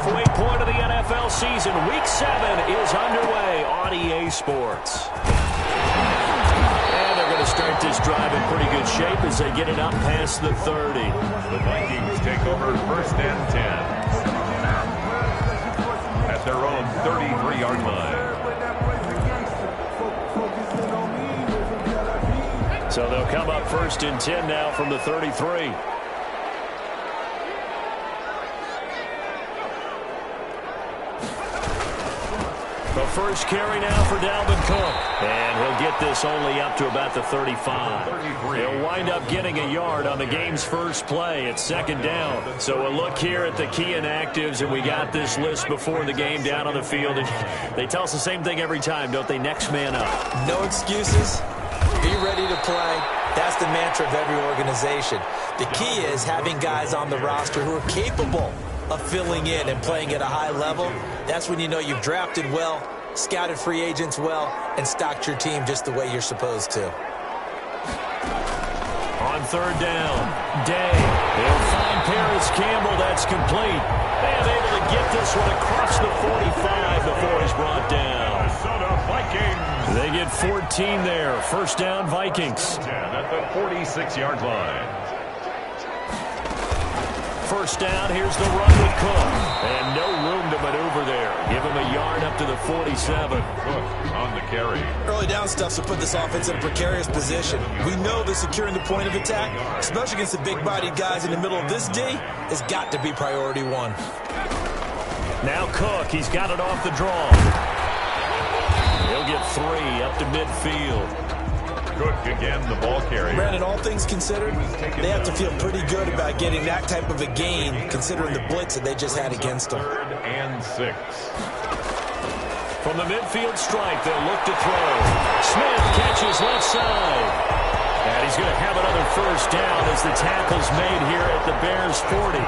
halfway point of the NFL season. Week 7 is underway on EA Sports. And they're going to start this drive in pretty good shape as they get it up past the 30. The Vikings take over first and 10 at their own 33-yard line. So they'll come up first and 10 now from the 33. The first carry now for Dalvin Cook. And he'll get this only up to about the 35. He'll wind up getting a yard on the game's first play. It's second down. So we'll look here at the key inactives, and we got this list before the game down on the field. And they tell us the same thing every time, don't they? Next man up. No excuses. Be ready to play. That's the mantra of every organization. The key is having guys on the roster who are capable of filling in and playing at a high level. That's when you know you've drafted well, scouted free agents well, and stocked your team just the way you're supposed to. On third down, Day. He'll find Paris Campbell. That's complete. And able to get this one across the 45 before he's brought down. Minnesota Vikings. They get 14 there. First down, Vikings. 10 at the 46-yard line. First down, here's the run with Cook. And no room to maneuver there. Give him a yard up to the 47. Cook on the carry. Early down stuff will put this offense in a precarious position. We know that securing the point of attack, especially against the big-bodied guys in the middle of this D, has got to be priority one. Now Cook, he's got it off the draw. He'll get 3 up to midfield. Cook again, the ball carrier. Brandon, all things considered, they have to feel pretty good about getting that type of a gain, considering the blitz that they just had against them. 3rd and 6. From the midfield stripe, they'll look to throw. Smith catches left side. And he's going to have another first down as the tackle's made here at the Bears' 40.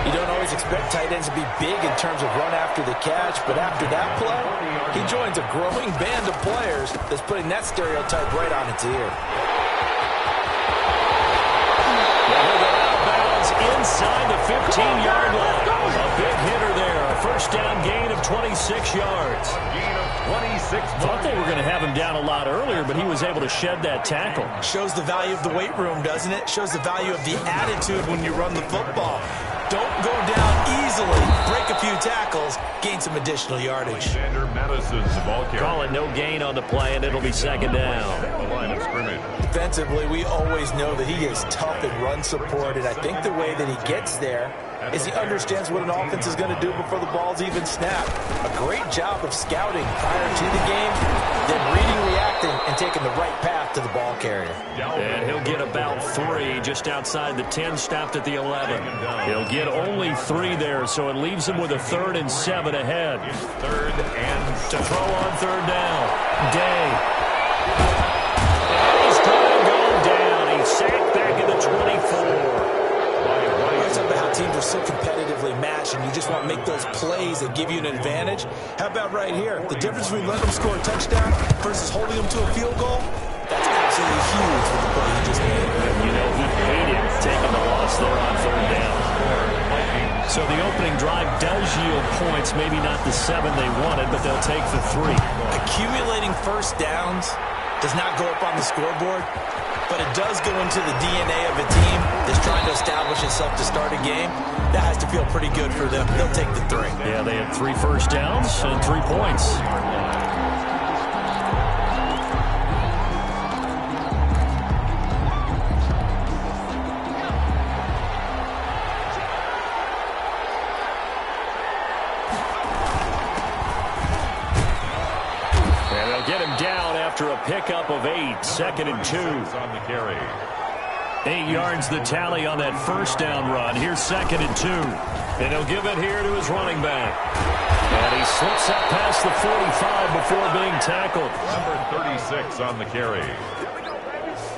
You don't always expect tight ends to be big in terms of run after the catch, but after that play, he joins a growing band of players that's putting that stereotype right on its ear. He'll go out of bounds inside the 15-yard line. A big hitter there. A first down gain of 26 yards. Gain of 26. Thought they were going to have him down a lot earlier, but he was able to shed that tackle. Shows the value of the weight room, doesn't it? Shows the value of the attitude when you run the football. Don't go down easily. Break a few tackles. Gain some additional yardage. Alexander Madison's the ball carrier. Call it no gain on the play, and it'll be second down. The line of scrimmage. Defensively, we always know that he is tough in run support, and I think the way that he gets there is he understands what an offense is going to do before the ball's even snapped. A great job of scouting prior to the game, then reading, reacting, and taking the right path to the ball carrier. And he'll get about 3 just outside the 10, stopped at the 11. He'll get only 3 there, so it leaves him with a 3rd and 7 ahead. 3rd and to throw on third down. Day. And he's going to go down. He's sacked back at the 24. It's about how teams are so competitively matched, and you just want to make those plays that give you an advantage. How about right here? The difference between letting them score a touchdown versus holding them to a field goal, that's absolutely huge with the play he just made. You know, he hated taking the loss there on third down. So the opening drive does yield points, maybe not the 7 they wanted, but they'll take the 3. Accumulating first downs does not go up on the scoreboard, but it does go into the DNA of a team that's trying to establish itself to start a game. That has to feel pretty good for them. They'll take the 3. Yeah, they had 3 first downs and 3 points. Get him down after a pickup of 8, 2nd and 2. on the carry. 8 yards the tally on that first down run. Here's 2nd and 2. And he'll give it here to his running back. And he slips up past the 45 before being tackled. Number 36 on the carry.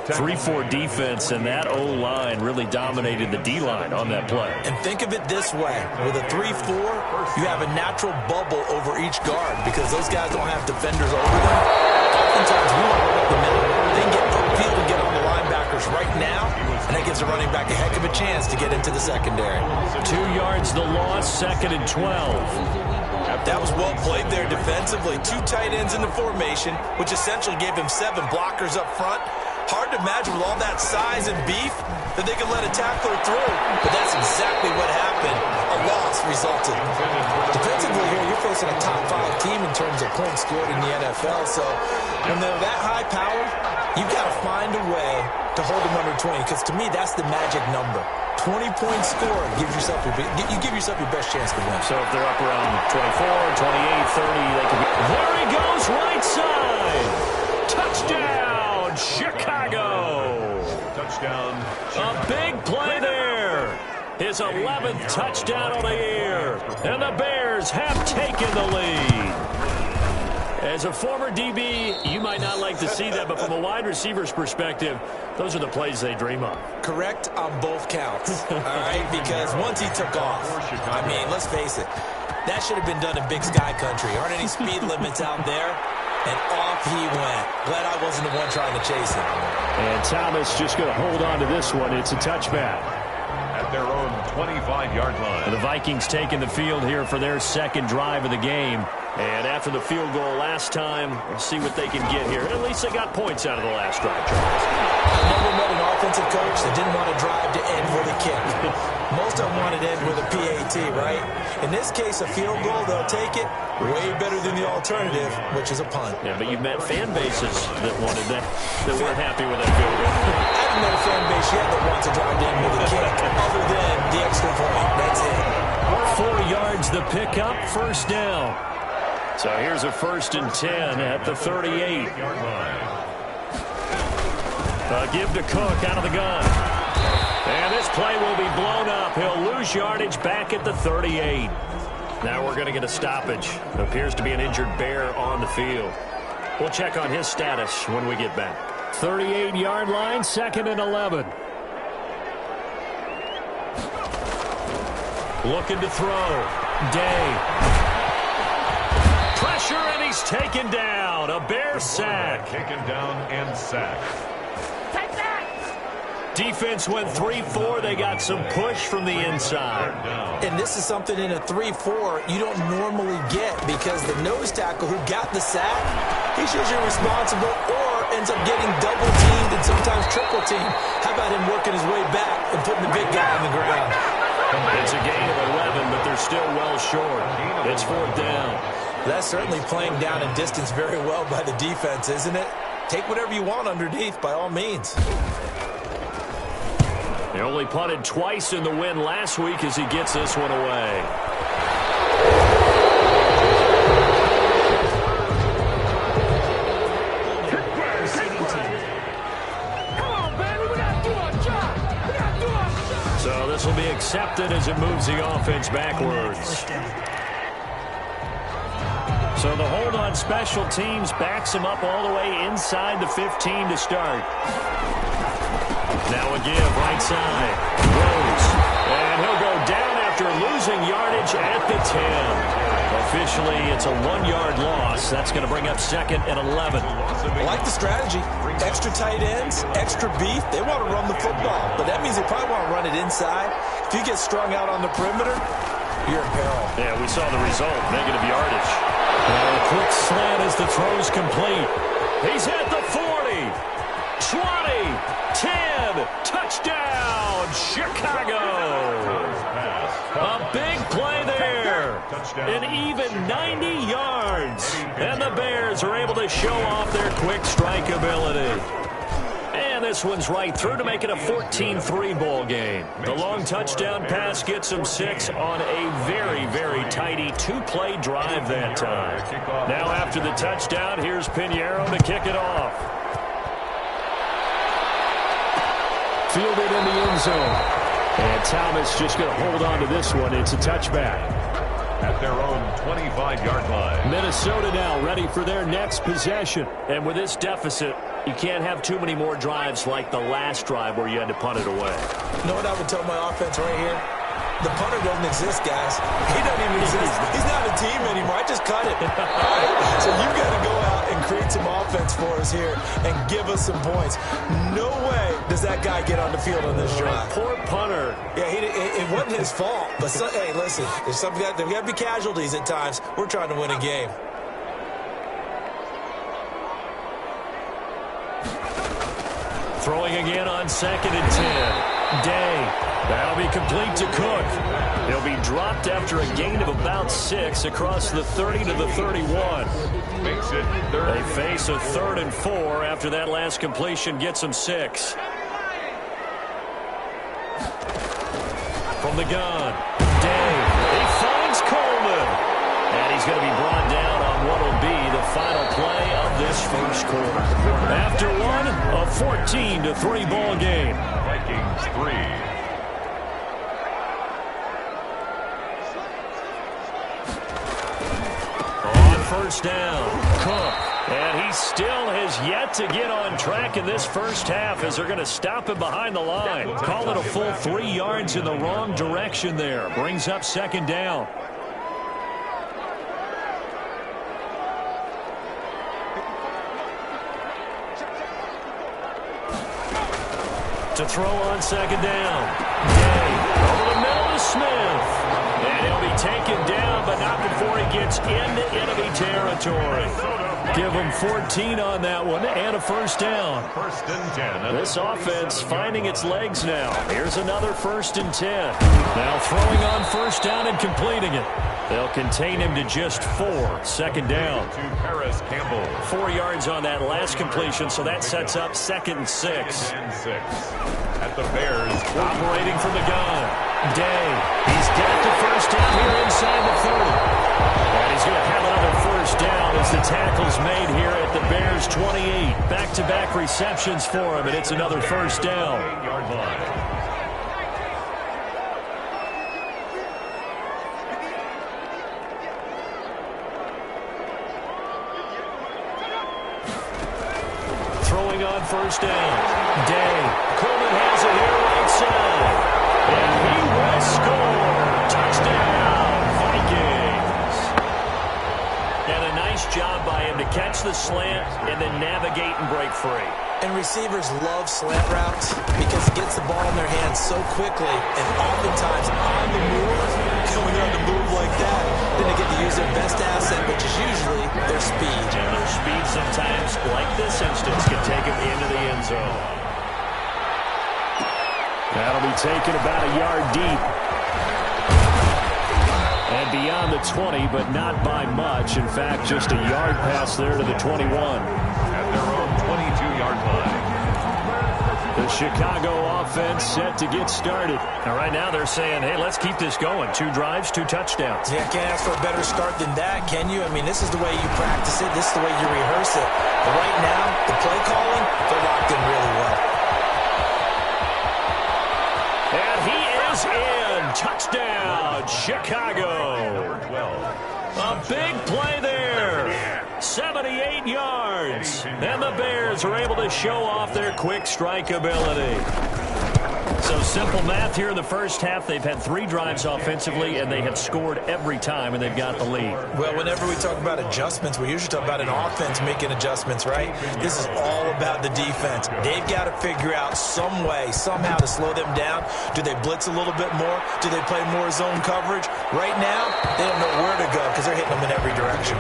3-4 defense, and that O-line really dominated the D-line on that play. And think of it this way. With a 3-4, you have a natural bubble over each guard because those guys don't have defenders over them. Oftentimes, we want to run up the middle. They can get upfield and get on the linebackers right now, and that gives gives the running back a heck of a chance to get into the secondary. 2 yards the loss, 2nd and 12. That was well played there defensively. 2 tight ends in the formation, which essentially gave him 7 blockers up front. Hard to imagine with all that size and beef that they could let a tackler through. But that's exactly what happened. A loss resulted. Defensively here, you're facing a top 5 team in terms of points scored in the NFL. So when they're that high powered, you've got to find a way to hold them under 20. Because to me, that's the magic number. 20-point score gives yourself you give yourself your best chance to win. So if they're up around 24, 28, 30, they could be... There he goes, right side! Touchdown, Chicago! Touchdown, Chicago. A big play there. His 11th touchdown of the year. And the Bears have taken the lead. As a former DB, you might not like to see that, but from a wide receiver's perspective, those are the plays they dream of. Correct on both counts, all right? Because once he took off, I mean, let's face it, that should have been done in Big Sky Country. Aren't any speed limits out there? And off he went. Glad I wasn't the one trying to chase him. And Thomas just going to hold on to this one. It's a touchback. At their own 25-yard line. The Vikings taking the field here for their 2nd drive of the game. And after the field goal last time, we'll see what they can get here. At least they got points out of the last drive. I've never met an offensive coach that didn't want to drive to end with a kick. Most of them wanted to end with a PAT, right? In this case, a field goal, they'll take it. Way better than the alternative, which is a punt. Yeah, but you've met fan bases that wanted that weren't happy with that field goal. I haven't met a fan base yet that wants to drive to end with a kick, other than the extra point. That's it. 4 yards the pickup, 1st down. So here's a 1st and 10 at the 38. Give to Cook out of the gun. And this play will be blown up. He'll lose yardage back at the 38. Now we're going to get a stoppage. Appears to be an injured Bear on the field. We'll check on his status when we get back. 38-yard line, 2nd and 11. Looking to throw. Day. Pressure, and he's taken down. A Bear sack. Taken down and sacked. Defense went 3-4. They got some push from the inside. And this is something in a 3-4 you don't normally get because the nose tackle who got the sack, he's usually responsible or ends up getting double-teamed and sometimes triple-teamed. How about him working his way back and putting the big guy on the ground? It's a gain of 11, but they're still well short. It's 4th down. That's certainly playing down and distance very well by the defense, isn't it? Take whatever you want underneath, by all means. They only punted twice in the win last week as he gets this one away. So this will be accepted as it moves the offense backwards. So the hold on special teams backs him up all the way inside the 15 to start. Now a give, right side. Rose. And he'll go down after losing yardage at the 10. Officially, it's a 1-yard loss. That's going to bring up 2nd and 11. I like the strategy. Extra tight ends, extra beef. They want to run the football, but that means they probably want to run it inside. If you get strung out on the perimeter, you're in peril. Yeah, we saw the result, negative yardage. A quick slant as the throw's complete. He's at the 40, 20, 10, touchdown, Chicago. A big play there. An even 90 yards. And the Bears are able to show off their quick strike ability. And this one's right through to make it a 14-3 ball game. The long touchdown pass gets them 6 on a very, very tidy 2-play drive that time. Now after the touchdown, here's Pinheiro to kick it off. Fielded in the end zone. And Thomas just going to hold on to this one. It's a touchback. At their own 25-yard line. Minnesota now ready for their next possession. And with this deficit, you can't have too many more drives like the last drive where you had to punt it away. You know what I would tell my offense right here? The punter doesn't exist, guys. He doesn't even exist. He's not a team anymore. I just cut it. All right? So you've got to go out and create some offense for us here and give us some points. No way does that guy get on the field on this drive. Poor punter. Yeah, it wasn't his fault. But, hey, listen, there's got to be casualties at times. We're trying to win a game. Throwing again on 2nd and 10. Day. That'll be complete to Cook. He'll be dropped after a gain of about 6 across the 30 to the 31. Makes it third. They face a 3rd and 4 after that last completion gets them 6. From the gun, Day. He finds Coleman. And he's going to be brought down on what will be the final play of this first quarter. After one, a 14-3 ball game. Vikings 3. First down, Cook. And he still has yet to get on track in this first half as they're going to stop him behind the line. Call it a full 3 yards in the wrong direction there. Brings up 2nd down. To throw on 2nd down. Day over the middle to Smith. And he'll be taken down, but not before he gets into enemy territory. Give him 14 on that one and a first down. 1st and 10. This offense finding its legs now. Here's another 1st and 10. Now throwing on 1st down and completing it. They'll contain him to just 4. 2nd down. To Paris Campbell. 4 yards on that last completion, so that sets up 2nd and 6. And 6. At the Bears. Operating from the gun. Day. He's got the 1st down here inside the 30. And he's going to have another 1st down as the tackle's made here at the Bears 28. Back-to-back receptions for him, and it's another 1st down. 8-yard line. Throwing on 1st down. Day. Coleman has it here right side. And he will score. Touchdown, Vikings. And a nice job by him to catch the slant and then navigate and break free. And receivers love slant routes because it gets the ball in their hands so quickly and oftentimes on the move. When they're on the move like that, then they get to use their best asset, which is usually their speed. And their speed sometimes, like this instance, can take them into the end zone. That'll be taken about a yard deep. And beyond the 20, but not by much. In fact, just a yard pass there to the 21. At their own 22-yard line. The Chicago offense set to get started. And right now they're saying, hey, let's keep this going. 2 drives, 2 touchdowns. Yeah, can't ask for a better start than that, can you? I mean, this is the way you practice it. This is the way you rehearse it. But right now, the play calling, they're locked in really well. And he is in. Touchdown, Chicago. Number 12. A big play there. 78 yards. And the Bears are able to show off their quick strike ability. So simple math here in the first half. They've had 3 drives offensively, and they have scored every time, and they've got the lead. Well, whenever we talk about adjustments, we usually talk about an offense making adjustments, right? This is all about the defense. They've got to figure out some way, somehow to slow them down. Do they blitz a little bit more? Do they play more zone coverage? Right now, they don't know where to go because they're hitting them in every direction.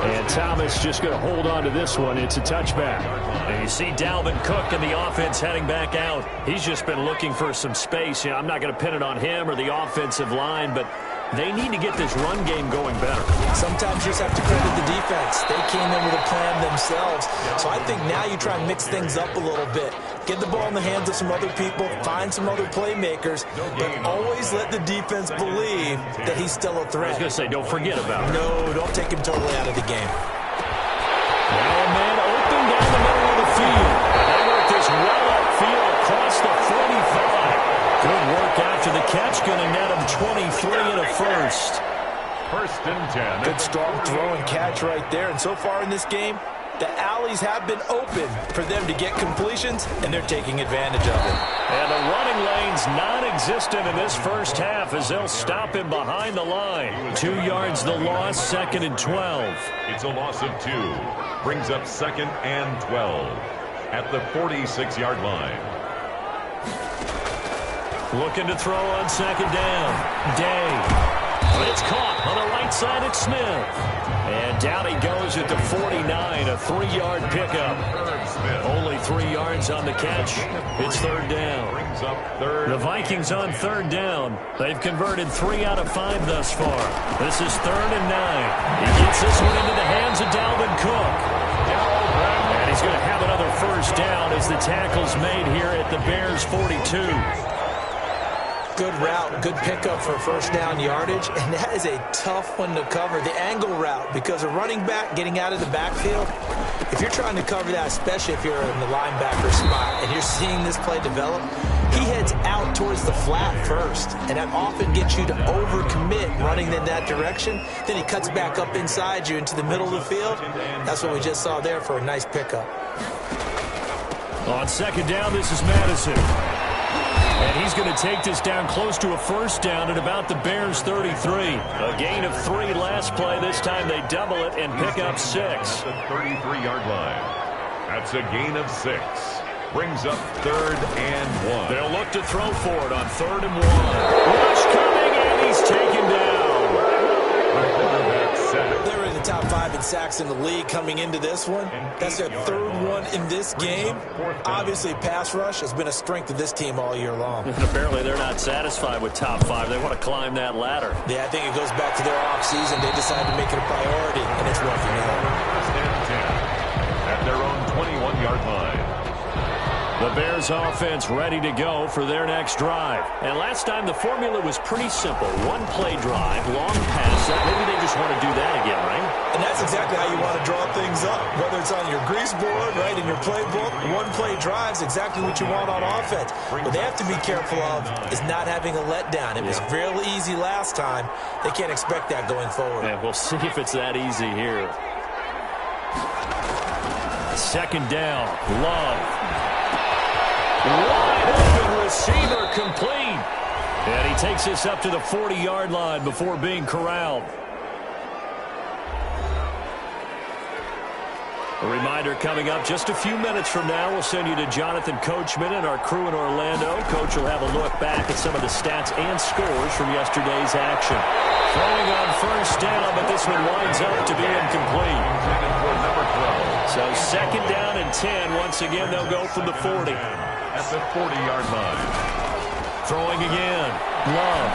And Thomas just going to hold on to this one. It's a touchback. And you see Dalvin Cook and the offense heading back out. He's just been looking for some space. You know, I'm not going to pin it on him or the offensive line, but they need to get this run game going better. Sometimes you just have to credit the defense. They came in with a plan themselves. So I think now you try and mix things up a little bit. Get the ball in the hands of some other people, find some other playmakers, but always let the defense believe that he's still a threat. I was going to say, don't forget about it. No, don't take him totally out of the game. Now a man open down the middle of the field. They work this well upfield across the 45. Good work after the catch. Going to net him 23 and a first. 1st and 10. Good strong throw and catch right there. And so far in this game, The alleys have been open for them to get completions, and they're taking advantage of it. And the running lane's non-existent in this first half as they'll stop him behind the line. 2 yards the loss, 2nd and 12. It's a loss of 2. Brings up 2nd and 12 at the 46-yard line. Looking to throw on 2nd down. Day. But it's caught on the right side at Smith. And down he goes at the 49, a 3-yard pickup. Only 3 yards on the catch. It's 3rd down. The Vikings on 3rd down. They've converted 3 out of 5 thus far. This is 3rd and 9. He gets this one into the hands of Dalvin Cook. And he's going to have another 1st down as the tackle's made here at the Bears' 42. Good route, good pickup for 1st down yardage, and that is a tough one to cover, the angle route, because a running back getting out of the backfield, if you're trying to cover that, especially if you're in the linebacker spot and you're seeing this play develop, he heads out towards the flat first, and that often gets you to overcommit running in that direction. Then he cuts back up inside you into the middle of the field. That's what we just saw there for a nice pickup. On 2nd down, this is Madison. And he's going to take this down close to a 1st down at about the Bears' 33. A gain of 3 last play. This time they double it and pick up 6. The 33-yard line. That's a gain of 6. Brings up 3rd and 1. They'll look to throw for it on 3rd and 1. Rush coming, and he's taken down. The quarterback sack. They were in the top 5 in sacks in the league coming into this one. That's their 3rd one in this game. Obviously, pass rush has been a strength of this team all year long. And apparently they're not satisfied with top 5. They want to climb that ladder. Yeah, I think it goes back to their offseason. They decided to make it a priority, and it's working out. 1st and 10 at their own 21-yard line. The Bears offense ready to go for their next drive. And last time the formula was pretty simple. 1-play drive, long pass. Maybe they just want to do that again, right? And that's exactly how you want to draw things up. Whether it's on your grease board, right, in your playbook, 1-play drive is exactly what you want on offense. What they have to be careful of is not having a letdown. It was real easy last time. They can't expect that going forward. And we'll see if it's that easy here. 2nd down, Love. Wide open receiver complete. And he takes this up to the 40-yard line before being corralled. A reminder coming up just a few minutes from now. We'll send you to Jonathan Coachman and our crew in Orlando. Coach will have a look back at some of the stats and scores from yesterday's action. Throwing on 1st down, but this one winds up to be incomplete. So 2nd down and 10. Once again, they'll go from the 40. At the 40-yard line. Throwing again. Love.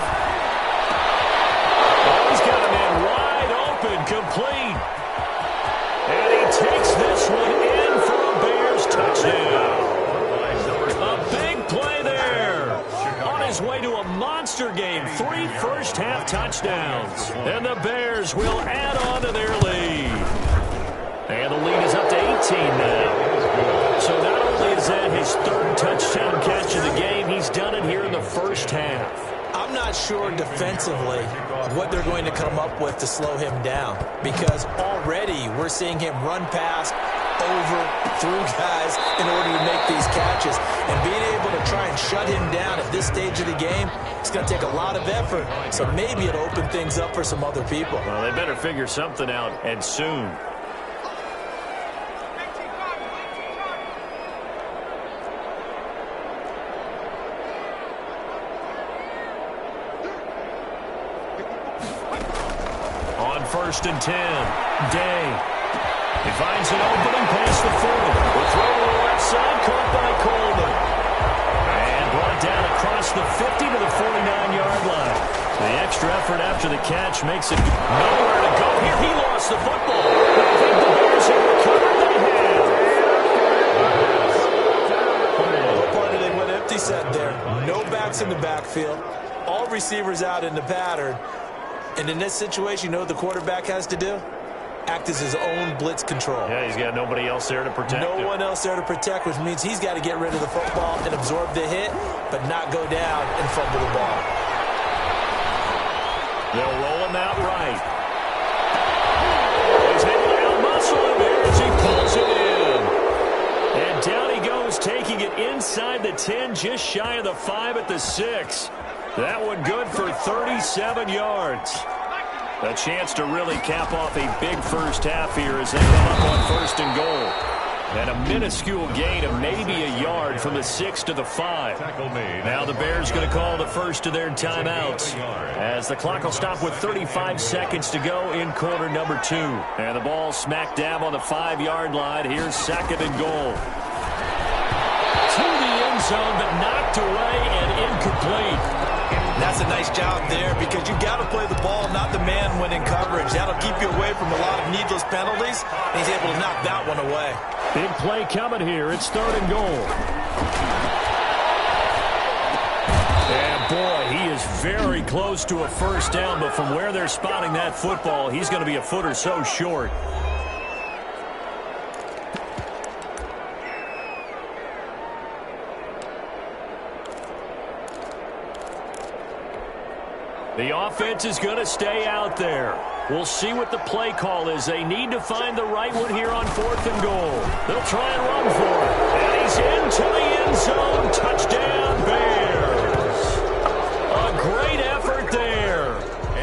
Oh, he's got a man wide open, complete. And he takes this one in for a Bears touchdown. A big play there. On his way to a monster game. 3 first-half touchdowns. And the Bears will add on to their lead. And the lead is up to 18 now. So not only is that his 3rd touchdown catch of the game, he's done it here in the first half. I'm not sure defensively what they're going to come up with to slow him down, because already we're seeing him run past, over, through guys in order to make these catches. And being able to try and shut him down at this stage of the game, it's going to take a lot of effort. So maybe it'll open things up for some other people. Well, they better figure something out, and soon. On 1st and 10, Day. He finds an opening past the 40. The throw to the left side, caught by Coleman. And brought down across the 50 to the 49-yard line. The extra effort after the catch makes it nowhere to go. Here he lost the football. I think the Bears have recovered. They have. What part of they went empty set there? No backs in the backfield. All receivers out in the pattern. And in this situation, you know what the quarterback has to do? Act as his own blitz control. Yeah, he's got nobody else there to protect him. No one else there to protect, which means he's got to get rid of the football and absorb the hit, but not go down and fumble the ball. They'll roll him out right. He's able to out-muscle him here as he pulls inside the 10, just shy of the 5 at the 6. That one good for 37 yards. A chance to really cap off a big first half here as they come up on 1st and goal. And a minuscule gain of maybe a yard from the 6 to the 5. Now the Bears going to call the first of their timeouts as the clock will stop with 35 seconds to go in quarter number 2. And the ball smack dab on the 5-yard line. Here's 2nd and goal. To the end zone, but knocked away and incomplete. That's a nice job there because you got to play the ball, not the man when in coverage. That'll keep you away from a lot of needless penalties, and he's able to knock that one away. Big play coming here. It's 3rd and goal. And boy, he is very close to a first down, but from where they're spotting that football, he's going to be a foot or so short. The offense is going to stay out there. We'll see what the play call is. They need to find the right one here on 4th and goal. They'll try and run for it. And he's into the end zone. Touchdown, Bears. A great effort there.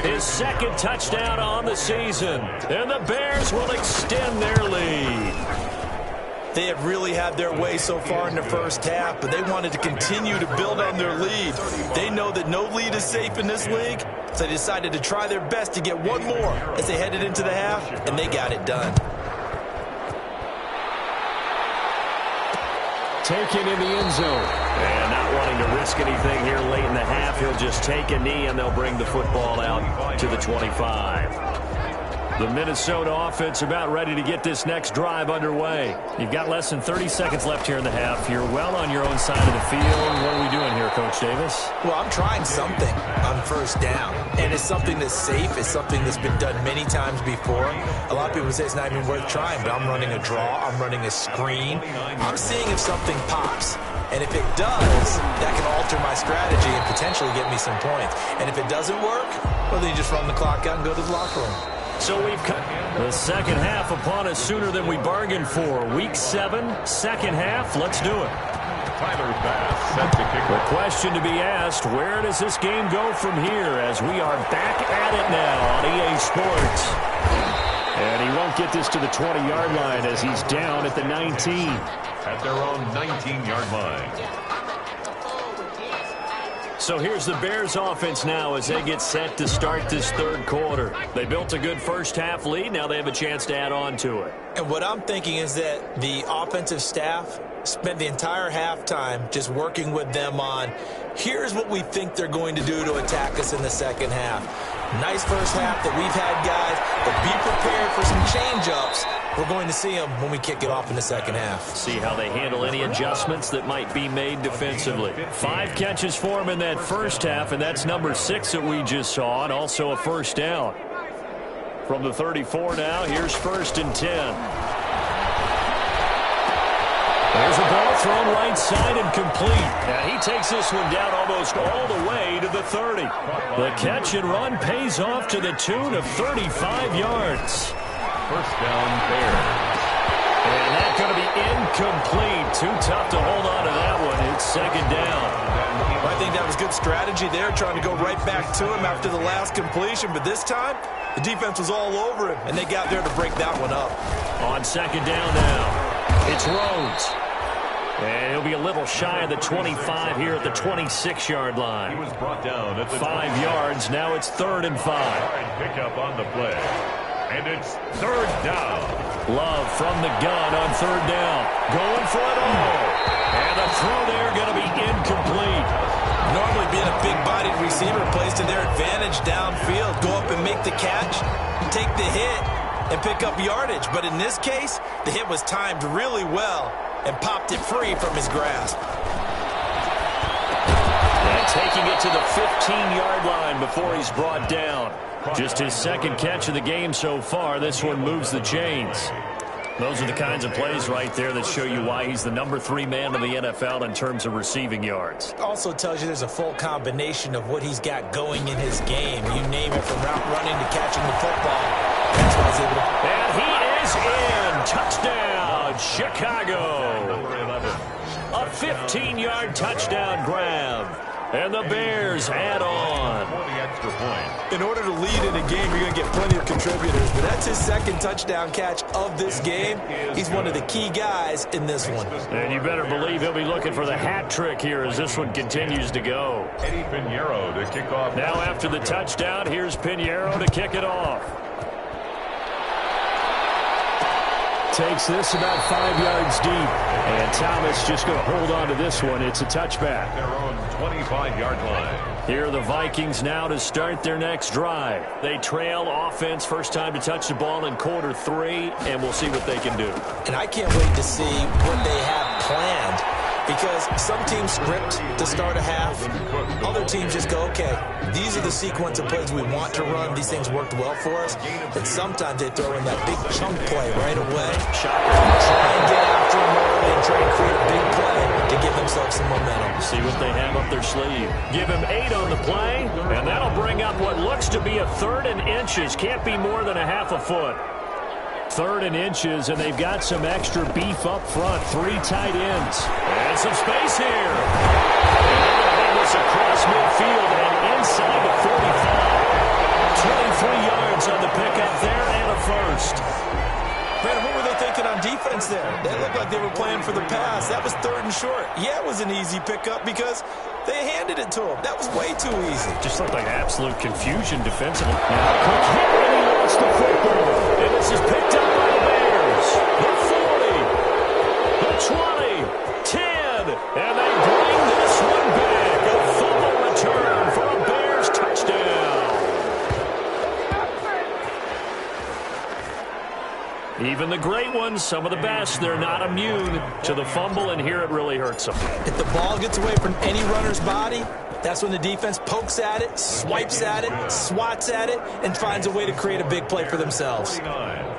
His 2nd touchdown on the season. And the Bears will extend their lead. They have really had their way so far in the first half, but they wanted to continue to build on their lead. They know that no lead is safe in this league, so they decided to try their best to get one more as they headed into the half, and they got it done. Taken in the end zone. And not wanting to risk anything here late in the half, he'll just take a knee, and they'll bring the football out to the 25. The Minnesota offense about ready to get this next drive underway. You've got less than 30 seconds left here in the half. You're well on your own side of the field. What are we doing here, Coach Davis? Well, I'm trying something on first down. And it's something that's safe. It's something that's been done many times before. A lot of people say it's not even worth trying, but I'm running a draw. I'm running a screen. I'm seeing if something pops. And if it does, that can alter my strategy and potentially get me some points. And if it doesn't work, well, then you just run the clock out and go to the locker room. So we've cut the second half upon us sooner than we bargained for. Week 7, second half. Let's do it. Tyler Bass set to kick. The question to be asked, where does this game go from here as we are back at it now on EA Sports? And he won't get this to the 20-yard line as he's down at the 19. At their own 19-yard line. So here's the Bears offense now as they get set to start this 3rd quarter. They built a good first half lead. Now they have a chance to add on to it. And what I'm thinking is that the offensive staff spent the entire halftime just working with them on, here's what we think they're going to do to attack us in the second half. Nice first half that we've had, guys, but be prepared for some change-ups. We're going to see them when we kick it off in the second half. See how they handle any adjustments that might be made defensively. 5 catches for him in that first half, and that's number 6 that we just saw, and also a first down. From the 34 now, here's 1st and 10. There's a ball thrown right side and complete. And he takes this one down almost all the way to the 30. The catch and run pays off to the tune of 35 yards. First down, Bears. And that's going to be incomplete. Too tough to hold on to that one. It's 2nd down. Well, I think that was good strategy there, trying to go right back to him after the last completion. But this time, the defense was all over him, and they got there to break that one up. On 2nd down now, it's Rhodes. And he'll be a little shy of the 25 here at the 26-yard line. He was brought down at the 5 yards. Now it's 3rd and 5. Pick up on the play. And it's 3rd down. Love from the gun on 3rd down. Going for it all. And the throw there going to be incomplete. Normally being a big-bodied receiver plays to their advantage downfield. Go up and make the catch, take the hit, and pick up yardage. But in this case, the hit was timed really well and popped it free from his grasp. And taking it to the 15-yard line before he's brought down. Just his 2nd catch of the game so far. This one moves the chains. Those are the kinds of plays right there that show you why he's the number 3 man in the NFL in terms of receiving yards. Also tells you there's a full combination of what he's got going in his game. You name it, from route running to catching the football. That's why he's able to... And he is in. Touchdown, Chicago. Number 11. A 15-yard touchdown grab. And the Bears add on. In order to lead in a game, you're going to get plenty of contributors. But that's his second touchdown catch of this game. He's one of the key guys in this one. And you better believe he'll be looking for the hat trick here as this one continues to go. Eddie Pinheiro to kick off. Now after the touchdown, here's Pinheiro to kick it off. Takes this about 5 yards deep. And Thomas just going to hold on to this one. It's a touchback. Their own 25-yard line. Here are the Vikings now to start their next drive. They trail offense, first time to touch the ball in quarter 3, and we'll see what they can do. And I can't wait to see what they have planned, because some teams script to start a half. Other teams just go, okay, these are the sequence of plays we want to run. These things worked well for us. And sometimes they throw in that big chunk play right away. Try and get after them early and try and create a big play to give themselves some momentum. See what they have up their sleeve. Give him 8 on the play, and that'll bring up what looks to be a 3rd and inches. Can't be more than a half a foot. 3rd and inches, and they've got some extra beef up front. 3 tight ends. And some space here. And they're going to have this across midfield and inside the 45. 23 yards on the pickup there and a first. Brandon, what were they thinking on defense there? They looked like they were playing for the pass. That was 3rd and short. Yeah, it was an easy pickup because they handed it to him. That was way too easy. Just looked like absolute confusion defensively. Now, quick hit, and he lost the football. And this is picked up by the Bears. The 40, the 20, 10, and they bring this one back. A fumble return for a Bears touchdown. Even the great ones, some of the best, they're not immune to the fumble, and here it really hurts them. If the ball gets away from any runner's body, that's when the defense pokes at it, swipes at it, swats at it, and finds a way to create a big play for themselves.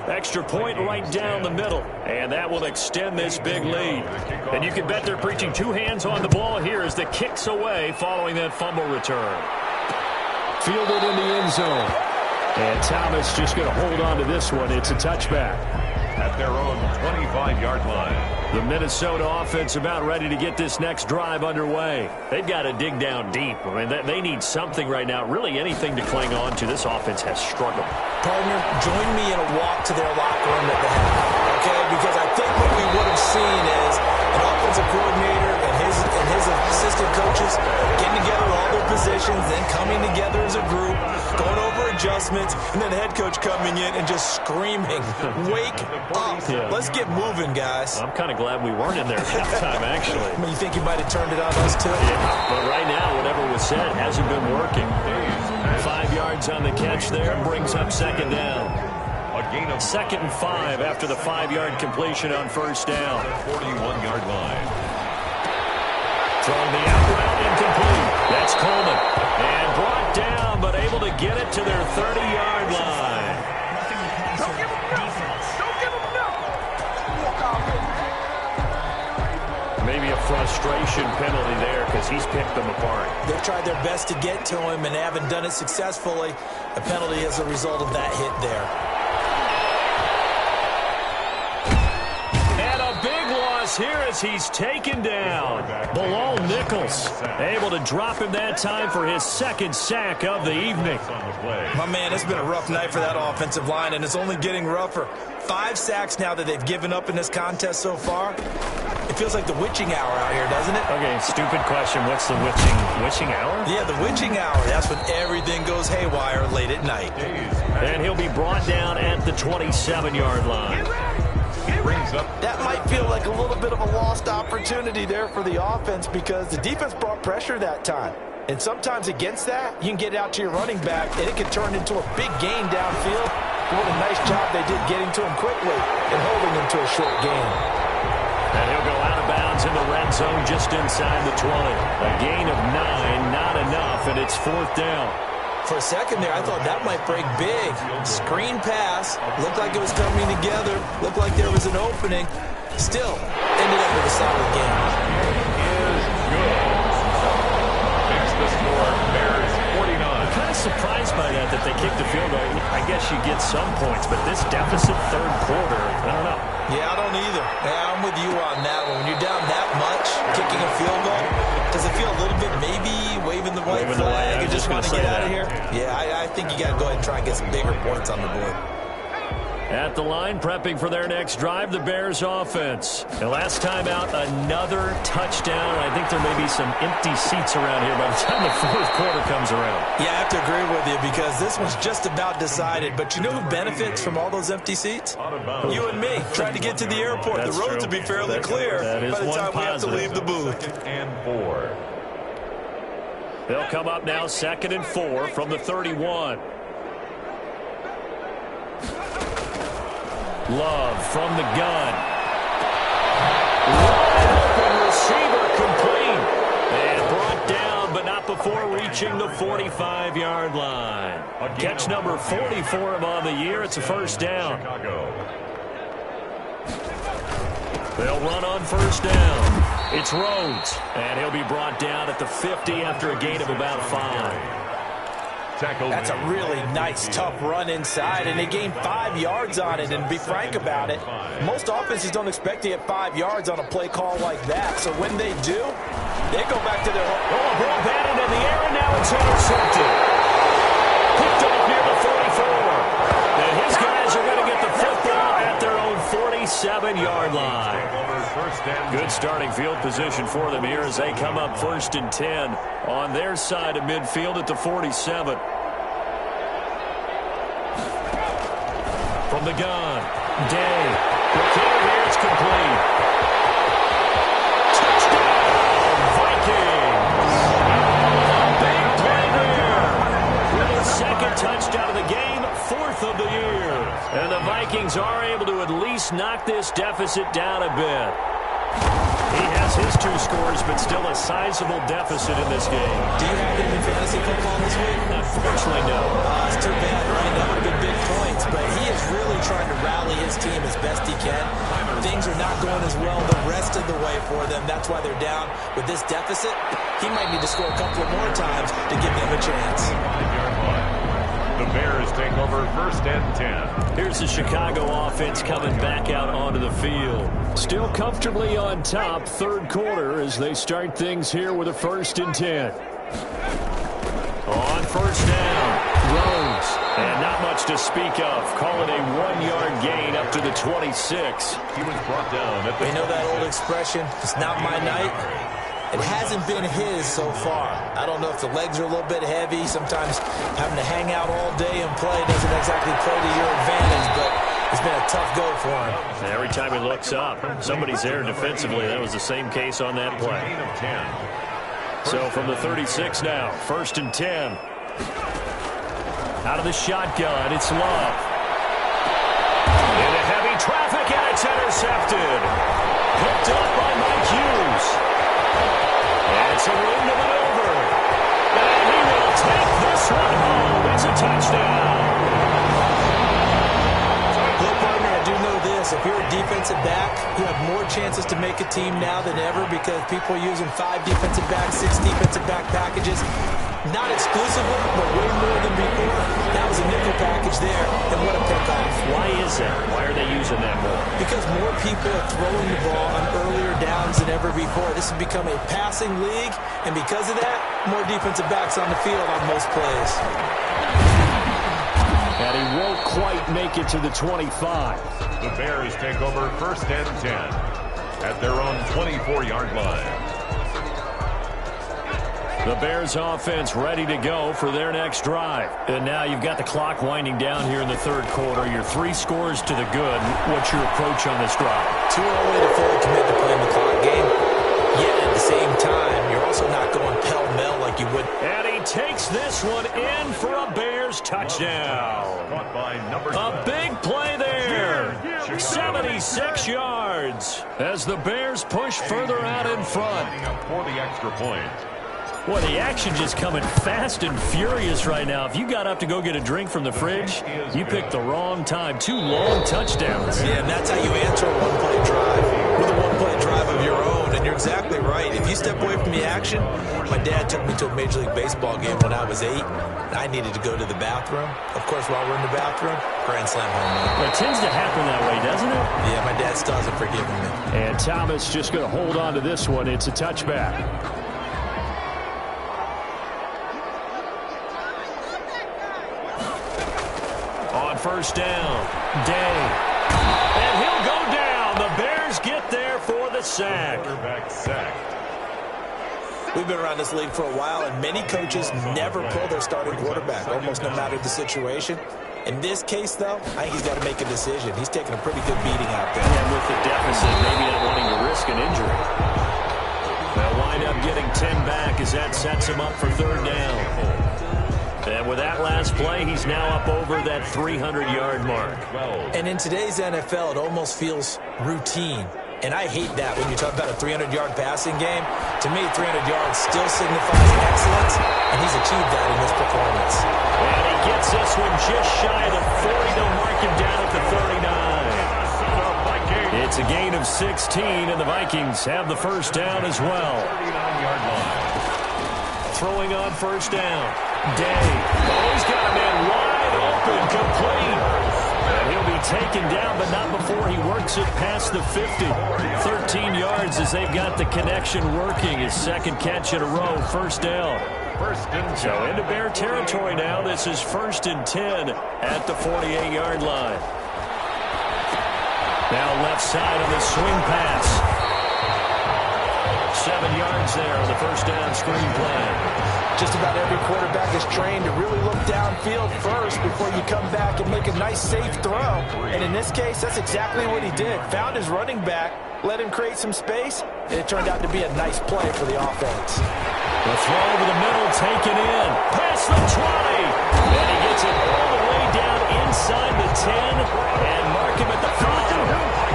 Extra point right down the middle, and that will extend this big lead. And you can bet they're preaching 2 hands on the ball here as the kick's away following that fumble return. Fielded in the end zone. And Thomas just going to hold on to this one. It's a touchback. At their own 25-yard line. The Minnesota offense about ready to get this next drive underway. They've got to dig down deep. I mean, they need something right now, really anything to cling on to. This offense has struggled. Partner, join me in a walk to their locker room at the half, okay? Because I think what we would have seen is an offensive coordinator and his assistant coaches getting together all their positions, then coming together as a group, going over adjustments, and then the head coach coming in and just screaming, wake up. Yeah. Let's get moving, guys. I'm kind of glad we weren't in there at halftime, actually. I mean, you think you might have turned it on us, too? Yeah, but right now, whatever was said hasn't been working. 5 yards on the catch there, brings up 2nd down. A gain of 2nd and 5 after the 5-yard completion on 1st down. 41-yard line. Throwing the out route incomplete. That's Coleman. And brought down, but able to get it to their 30-yard line. Don't give them defense. Don't give them Maybe a frustration penalty there because he's picked them apart. They've tried their best to get to him and haven't done it successfully. A penalty as a result of that hit there. Here as he's taken down. Bilal Nichols able to drop him that time for his 2nd sack of the evening. My man, it's been a rough night for that offensive line, and it's only getting rougher. 5 sacks now that they've given up in this contest so far. It feels like the witching hour out here, doesn't it? Okay, stupid question. What's the witching hour? Yeah, the witching hour. That's when everything goes haywire late at night. And he'll be brought down at the 27-yard line. That might feel like a little bit of a lost opportunity there for the offense because the defense brought pressure that time. And sometimes against that, you can get out to your running back, and it can turn into a big gain downfield. What a nice job they did getting to him quickly and holding him to a short gain. And he'll go out of bounds in the red zone just inside the 20. A gain of 9, not enough, and it's 4th down. For a second there, I thought that might break big. Screen pass. Looked like it was coming together. Looked like there was an opening. Still, ended up with a solid game. Is good. Makes the score Bears 49. Kind of surprised by that they kicked the field goal. I guess you get some points, but this deficit third quarter, I don't know. Yeah, I don't either. Yeah, I'm with you on that one. When you're down that much, kicking a field goal, does it feel a little bit maybe waving the white flag and just want to get out of here? Yeah, I think you got to go ahead and try and get some bigger points on the board. At the line, prepping for their next drive, the Bears offense. And last time out, another touchdown. I think there may be some empty seats around here by the time the fourth quarter comes around. Yeah, I have to agree with you because this one's just about decided. But you know who benefits from all those empty seats? You and me, trying to get to the airport. That's the roads true. will be fairly clear by the time we have to leave the booth. 2nd and 4. They'll come up now 2nd and 4 from the 31. Love from the gun. Wide open receiver complete. And brought down, but not before reaching the 45-yard line. Catch number 44 on the year. It's a first down. They'll run on first down. It's Rhodes. And he'll be brought down at the 50 after a gain of about 5. That's a really nice, tough run inside, and they gained 5 yards on it. And to be frank about it, most offenses don't expect to get 5 yards on a play call like that. So when they do, they go back to their ball batted in the air, and now it's intercepted. Picked off near the 44. And his guys are going to get the football at their own 47-yard line. Good starting field position for them here as they come up 1st and 10 on their side of midfield at the 47. From the gun, Day. Look here, it's complete. Touchdown, Vikings. A big play there. With a second touchdown of the game, 4th of the year. And the Vikings are able to at least knock this deficit down a bit. He has his 2 scores, but still a sizable deficit in this game. Do you have him in fantasy football this week? Unfortunately, no. It's too bad, right? That would have been big points, but he is really trying to rally his team as best he can. Things are not going as well the rest of the way for them. That's why they're down. With this deficit, he might need to score a couple of more times to give them a chance. The Bears take over 1st and 10. Here's the Chicago offense coming back out onto the field. Still comfortably on top, 3rd quarter as they start things here with a 1st and 10. On first down, Rhodes. And not much to speak of. Call it a 1-yard gain up to the 26. He was brought down at the... You know that old expression, it's not my night? It hasn't been his so far. I don't know if the legs are a little bit heavy. Sometimes having to hang out all day and play doesn't exactly play to your advantage, but it's been a tough go for him. And every time he looks up, somebody's there defensively. That was the same case on that play. So from the 36 now, 1st and 10. Out of the shotgun, it's Love. Into heavy traffic, and it's intercepted. Picked up by Mike Hughes. And it's a room to maneuver. And he will take this one home. It's a touchdown. Look, partner, I do know this. If you're a defensive back, you have more chances to make a team now than ever because people are using 5 defensive backs, 6 defensive back packages. Not exclusively, but way more than before. That was a nickel package there, and what a pickoff. Why is that? Why are they using that more? Because more people are throwing the ball on earlier downs than ever before. This has become a passing league, and because of that, more defensive backs on the field on most plays. And he won't quite make it to the 25. The Bears take over 1st and 10 at their own 24-yard line. The Bears offense ready to go for their next drive. And now you've got the clock winding down here in the 3rd quarter. Your 3 scores to the good. What's your approach on this drive? Too early to fully commit to playing the clock game. Yet at the same time, you're also not going pell-mell like you would. And he takes this one in for a Bears touchdown. Caught by number A big play there. 76 yards as the Bears push further out in front. for the extra point. Boy, the action just coming fast and furious right now. If you got up to go get a drink from the fridge, you picked the wrong time. 2 long touchdowns. Yeah, and that's how you answer a one-play drive. With a one-play drive of your own, and you're exactly right. If you step away from the action, my dad took me to a Major League Baseball game when I was 8, and I needed to go to the bathroom. Of course, while we're in the bathroom, grand slam home run. It tends to happen that way, doesn't it? Yeah, my dad still hasn't forgiven me. And Thomas just going to hold on to this one. It's a touchback. On first down, Day. And he'll go down. The Bears get there for the sack. Quarterback sacked. We've been around this league for a while, and many coaches never pull their starting quarterback, almost no matter the situation. In this case, though, I think he's got to make a decision. He's taking a pretty good beating out there. And with the deficit, maybe not wanting to risk an injury. They'll wind up getting 10 back as that sets him up for third down. And with that last play, he's now up over that 300-yard mark. And in today's NFL, it almost feels routine. And I hate that when you talk about a 300-yard passing game. To me, 300 yards still signifies excellence, and he's achieved that in this performance. And he gets this one just shy of the 40. They'll mark him down at the 39. It's a gain of 16, and the Vikings have the first down as well. 39-yard line. Throwing on first down. Day. Oh, he's got a man wide open, complete. And he'll be taken down, but not before he works it past the 50. 13 yards as they've got the connection working. His second catch in a row, first down. So into Bear territory now. This is 1st and 10 at the 48-yard line. Now left side on the swing pass. 7 yards there on the first down screen play. Just about every quarterback is trained to really look downfield first before you come back and make a nice, safe throw. And in this case, that's exactly what he did. Found his running back, let him create some space, and it turned out to be a nice play for the offense. The throw over the middle, taken in. Past the 20. And he gets it all the way down inside the 10 and mark him at the 5.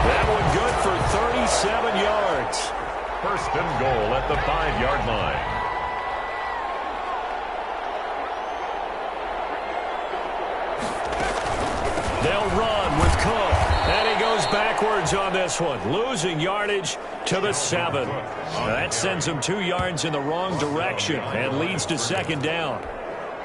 That one good for 37 yards. 1st and goal at the 5-yard line. They'll run with Cook. And he goes backwards on this one. Losing yardage to the 7. That sends him 2 yards in the wrong direction and leads to second down.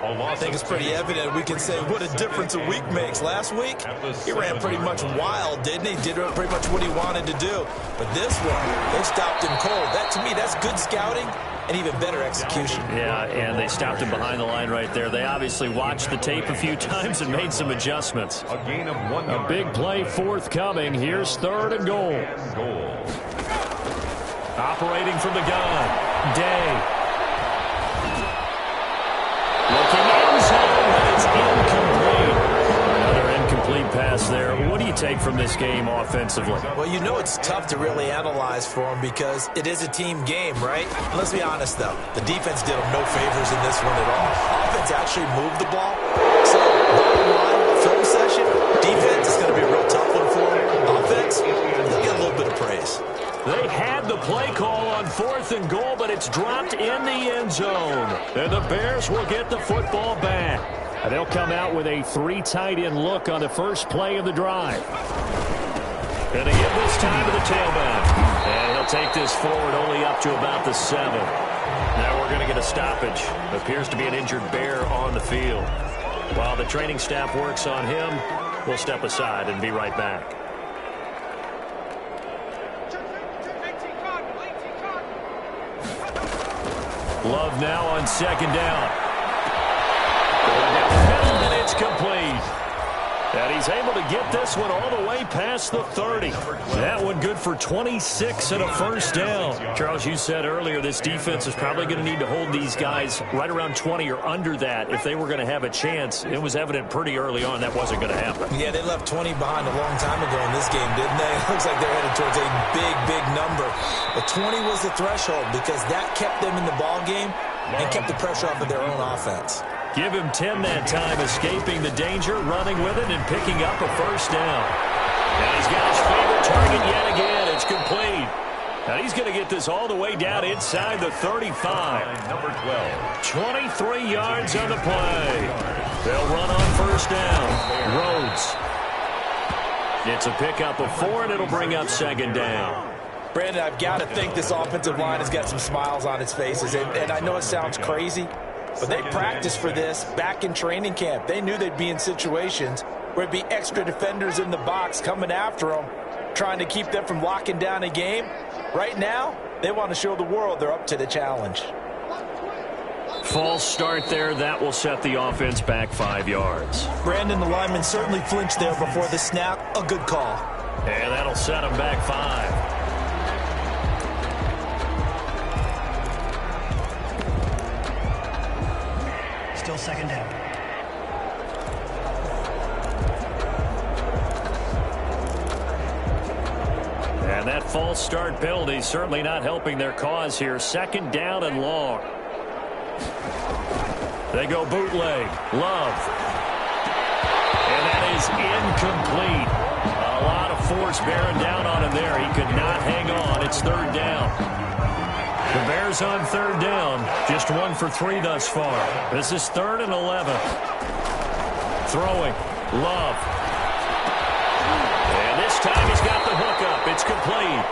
I think it's pretty evident. We can say what a difference a week makes. Last week, he ran pretty much wild, didn't he? Did pretty much what he wanted to do. But this one, they stopped him cold. That, to me, that's good scouting and even better execution. Yeah, and they stopped him behind the line right there. They obviously watched the tape a few times and made some adjustments. A gain of 1 yard. A big play forthcoming. Here's 3rd and goal. Operating from the gun. Day. Looking end zone, but it's incomplete. Another incomplete pass there. What do you take from this game offensively? Well, you know it's tough to really analyze for him because it is a team game, right? Let's be honest, though. The defense did him no favors in this one at all. Offense actually moved the ball. So, bottom line, film session, defense is going to be a real tough one for him. Offense, they'll get a little bit of praise. They had the play call on 4th and goal, but it's dropped in the end zone. And the Bears will get the football back. And they'll come out with a 3 tight end look on the first play of the drive. Going to give this time to the tailback. And he'll take this forward only up to about the 7. Now we're going to get a stoppage. Appears to be an injured Bear on the field. While the training staff works on him, we'll step aside and be right back. Love now on second down. Going down the middle, and it's complete. And he's able to get this one all the way past the 30. That one good for 26 and a first down. Charles, you said earlier this defense is probably going to need to hold these guys right around 20 or under that if they were going to have a chance. It was evident pretty early on that wasn't going to happen. Yeah, they left 20 behind a long time ago in this game, didn't they? It looks like they're headed towards a big, big number. But 20 was the threshold because that kept them in the ball game and kept the pressure off of their own offense. Give him 10 that time, escaping the danger, running with it, and picking up a first down. And he's got his favorite target yet again. It's complete. Now he's going to get this all the way down inside the 35. Number 12. 23 yards on the play. They'll run on first down. Rhodes. It's a pickup of 4, and it'll bring up second down. Brandon, I've got to think this offensive line has got some smiles on its faces. And I know it sounds crazy, but they practiced for this back in training camp. They knew they'd be in situations where it'd be extra defenders in the box coming after them, trying to keep them from locking down a game. Right now, they want to show the world they're up to the challenge. False start there. That will set the offense back 5 yards. Brandon, the lineman certainly flinched there before the snap. A good call. And that'll set him back 5. Still second down. And that false start penalty certainly not helping their cause here. Second down and long. They go bootleg. Love. And that is incomplete. A lot of force bearing down on him there. He could not hang on. It's third down. The Bears on third down. Just 1 for 3 thus far. This is 3rd and 11. Throwing. Love. And this time he's got the hookup. It's complete.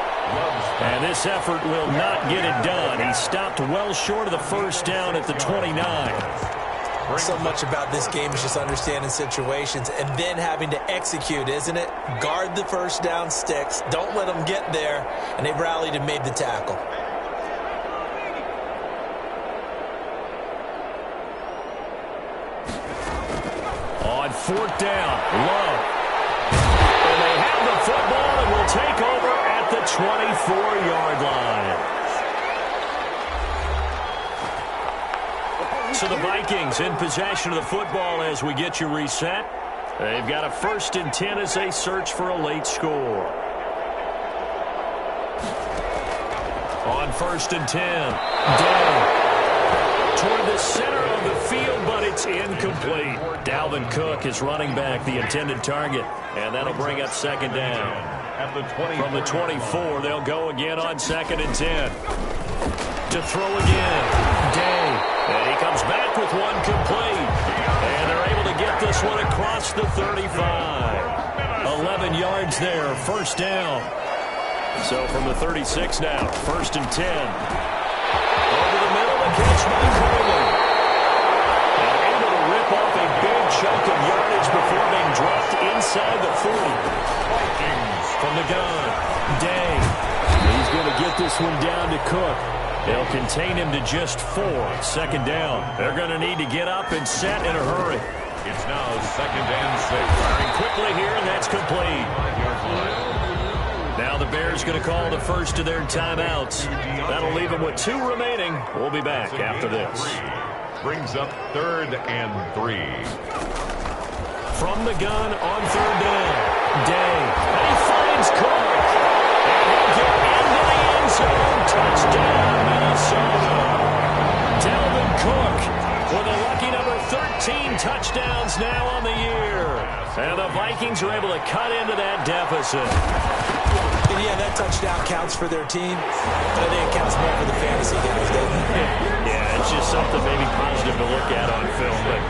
And this effort will not get it done. He stopped well short of the first down at the 29. So much about this game is just understanding situations and then having to execute, isn't it? Guard the first down sticks. Don't let them get there. And they rallied and made the tackle. On 4th down, Love. And they have the football and will take over at the 24-yard line. So the Vikings in possession of the football as we get you reset. They've got a 1st and 10 as they search for a late score. On 1st and 10, down toward the center of the field, but it's incomplete. Dalvin Cook is running back, the intended target, and that'll bring up second down. From the 24, they'll go again on 2nd and 10. To throw again, Day. And he comes back with one complete. And they're able to get this one across the 35. 11 yards there, first down. So from the 36 now, 1st and 10. Over the middle, the catch by Coleman. And able to rip off a big chunk of yardage before being dropped inside the 40. From the gun, Day. He's going to get this one down to Cook. They'll contain him to just 4. Second down. They're going to need to get up and set in a hurry. It's now 2nd and 6. Firing quickly here, and that's complete. Now the Bears going to call the first of their timeouts. That'll leave them with 2 remaining. We'll be back after this. Brings up 3rd and 3. From the gun on 3rd down. Day. And he finds Cook. And he'll get into the end zone. Touchdown, Minnesota. Dalvin Cook with a lucky number 13 touchdowns now on the year. And the Vikings are able to cut into that deficit. And yeah, that touchdown counts for their team, but I think it counts more for the fantasy guys, doesn't it? Yeah, it's just something maybe positive to look at on film, but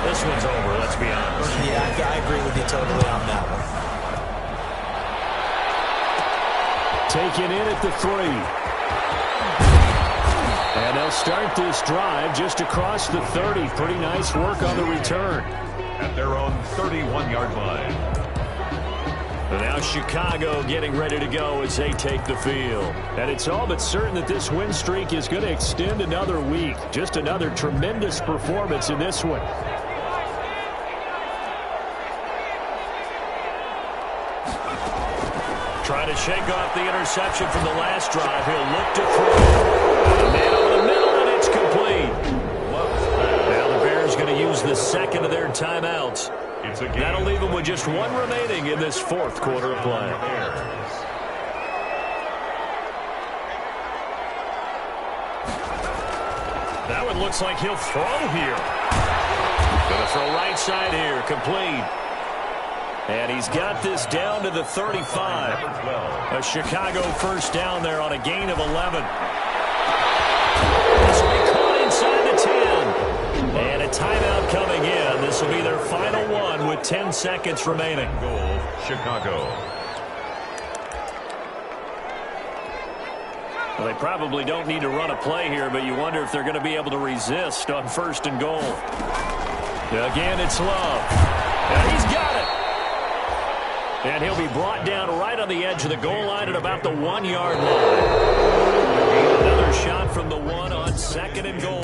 this one's over, let's be honest. Yeah, I agree with you totally on that one. Taken in at the 3. And they'll start this drive just across the 30. Pretty nice work on the return. At their own 31-yard line. And now Chicago getting ready to go as they take the field. And it's all but certain that this win streak is going to extend another week. Just another tremendous performance in this one. Trying to shake off the interception from the last drive. He'll look to throw. And then over the middle, and it's complete. Now the Bears going to use the second of their timeouts. That'll leave them with just 1 remaining in this 4th quarter of play. That one looks like he'll throw here. Going to throw right side here, complete. And he's got this down to the 35. A Chicago first down there on a gain of 11. This will be caught inside the 10. And a timeout coming in. This will be their final one with 10 seconds remaining. Goal, Chicago. Well, they probably don't need to run a play here, but you wonder if they're going to be able to resist on 1st and goal. Again, it's Love. And he's got it. And he'll be brought down right on the edge of the goal line at about the 1-yard line. Another shot from the 1 on 2nd and goal.